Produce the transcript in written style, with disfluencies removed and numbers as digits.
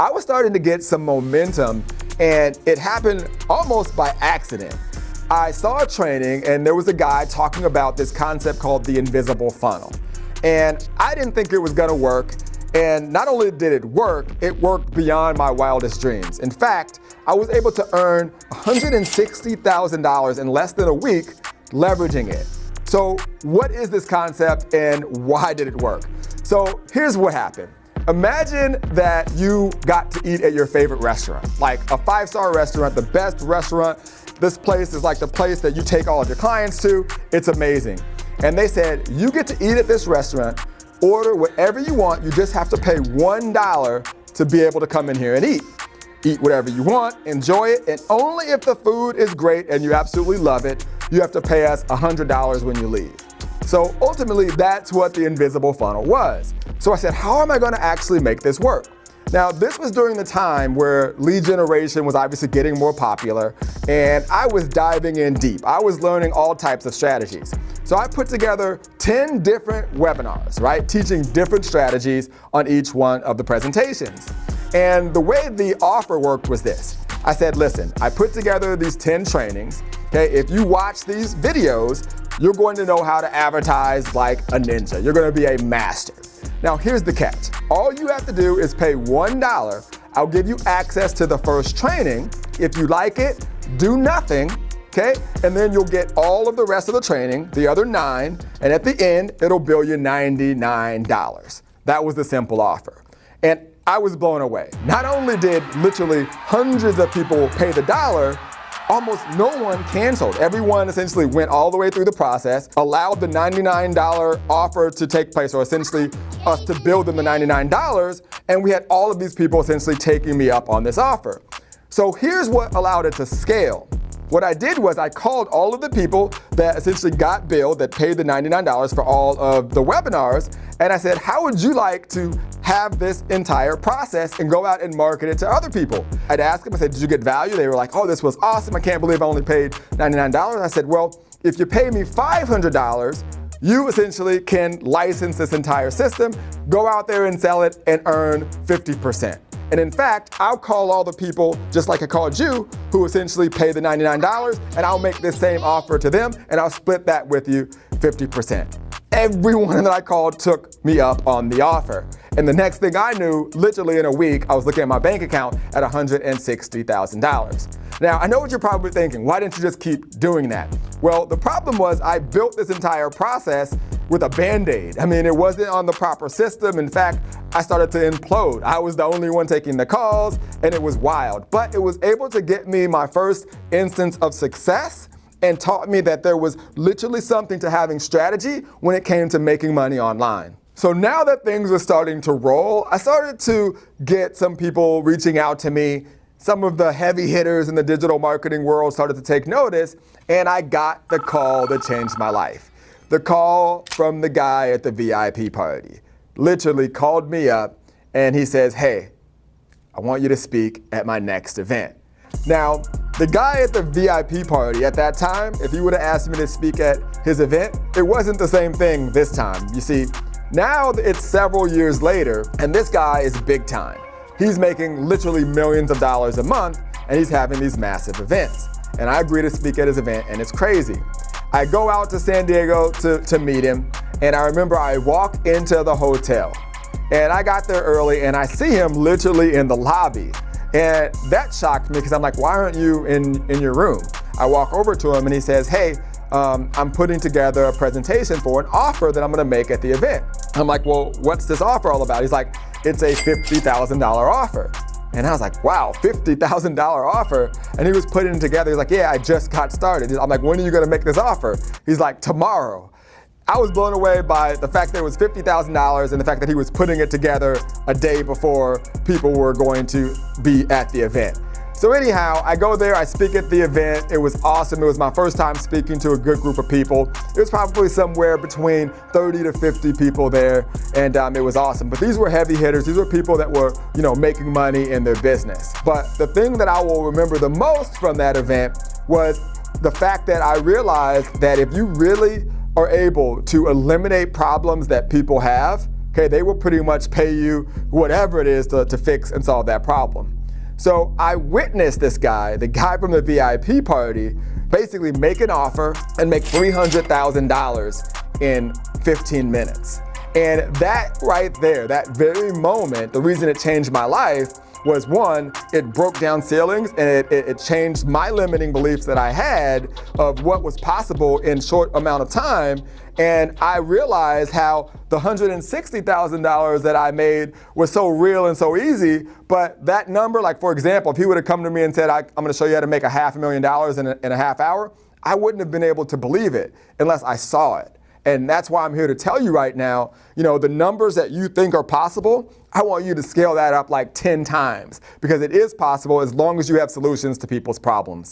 I was starting to get some momentum, and it happened almost by accident. I saw a training and there was a guy talking about this concept called the invisible funnel. And I didn't think it was gonna work. And not only did it worked beyond my wildest dreams. In fact, I was able to earn $160,000 in less than a week leveraging it. So what is this concept and why did it work? So here's what happened. Imagine that you got to eat at your favorite restaurant, like a 5-star restaurant, the best restaurant. This place is like the place that you take all of your clients to. It's amazing. And they said, you get to eat at this restaurant, order whatever you want, you just have to pay $1 to be able to come in here and eat. Eat whatever you want, enjoy it, and only if the food is great and you absolutely love it, you have to pay us $100 when you leave. So ultimately, that's what the invisible funnel was. So I said, how am I gonna actually make this work? Now, this was during the time where lead generation was obviously getting more popular, and I was diving in deep. I was learning all types of strategies. So I put together 10 different webinars, right? Teaching different strategies on each one of the presentations. And the way the offer worked was this. I said, listen, I put together these 10 trainings. Okay, if you watch these videos, you're going to know how to advertise like a ninja. You're going to be a master. Now, here's the catch. All you have to do is pay $1. I'll give you access to the first training. If you like it, do nothing, okay? And then you'll get all of the rest of the training, the other 9, and at the end, it'll bill you $99. That was the simple offer. And I was blown away. Not only did literally hundreds of people pay the $1, almost no one canceled. Everyone essentially went all the way through the process, allowed the $99 offer to take place, or essentially us to bill them the $99, and we had all of these people essentially taking me up on this offer. So here's what allowed it to scale. What I did was I called all of the people that essentially got billed, that paid the $99 for all of the webinars, and I said, how would you like to have this entire process and go out and market it to other people? I'd ask them, I said, did you get value? They were like, oh, this was awesome. I can't believe I only paid $99. I said, well, if you pay me $500, you essentially can license this entire system, go out there and sell it and earn 50%. And in fact, I'll call all the people, just like I called you, who essentially pay the $99, and I'll make this same offer to them, and I'll split that with you 50%. Everyone that I called took me up on the offer. And the next thing I knew, literally in a week, I was looking at my bank account at $160,000. Now, I know what you're probably thinking. Why didn't you just keep doing that? Well, the problem was I built this entire process with a Band-Aid. I mean, it wasn't on the proper system. In fact, I started to implode. I was the only one taking the calls, and it was wild. But it was able to get me my first instance of success and taught me that there was literally something to having strategy when it came to making money online. So now that things were starting to roll, I started to get some people reaching out to me. Some of the heavy hitters in the digital marketing world started to take notice, and I got the call that changed my life. The call from the guy at the VIP party. Literally called me up and he says, hey, I want you to speak at my next event. Now, the guy at the VIP party at that time, if he would have asked me to speak at his event, it wasn't the same thing this time. You see, now it's several years later and this guy is big time. He's making literally millions of dollars a month and he's having these massive events. And I agree to speak at his event and it's crazy. I go out to San Diego to meet him, and I remember I walk into the hotel, and I got there early, and I see him literally in the lobby, and that shocked me because I'm like, why aren't you in your room? I walk over to him, and he says, hey, I'm putting together a presentation for an offer that I'm gonna make at the event. I'm like, well, what's this offer all about? He's like, it's a $50,000 offer. And I was like, wow, $50,000 offer. And he was putting it together. He's like, yeah, I just got started. I'm like, when are you gonna make this offer? He's like, tomorrow. I was blown away by the fact that it was $50,000 and the fact that he was putting it together a day before people were going to be at the event. So anyhow, I go there, I speak at the event. It was awesome. It was my first time speaking to a good group of people. It was probably somewhere between 30 to 50 people there, and it was awesome. But these were heavy hitters. These were people that were, making money in their business. But the thing that I will remember the most from that event was the fact that I realized that if you really are able to eliminate problems that people have, Okay, they will pretty much pay you whatever it is to fix and solve that problem. So I witnessed this guy, the guy from the VIP party, basically make an offer and make $300,000 in 15 minutes. And that right there, that very moment, the reason it changed my life was, one, it broke down ceilings and it changed my limiting beliefs that I had of what was possible in short amount of time. And I realized how the $160,000 that I made was so real and so easy, but that number, like for example, if he would have come to me and said, I'm gonna show you how to make $500,000 in a half hour, I wouldn't have been able to believe it unless I saw it. And that's why I'm here to tell you right now, the numbers that you think are possible, I want you to scale that up like 10 times, because it is possible as long as you have solutions to people's problems.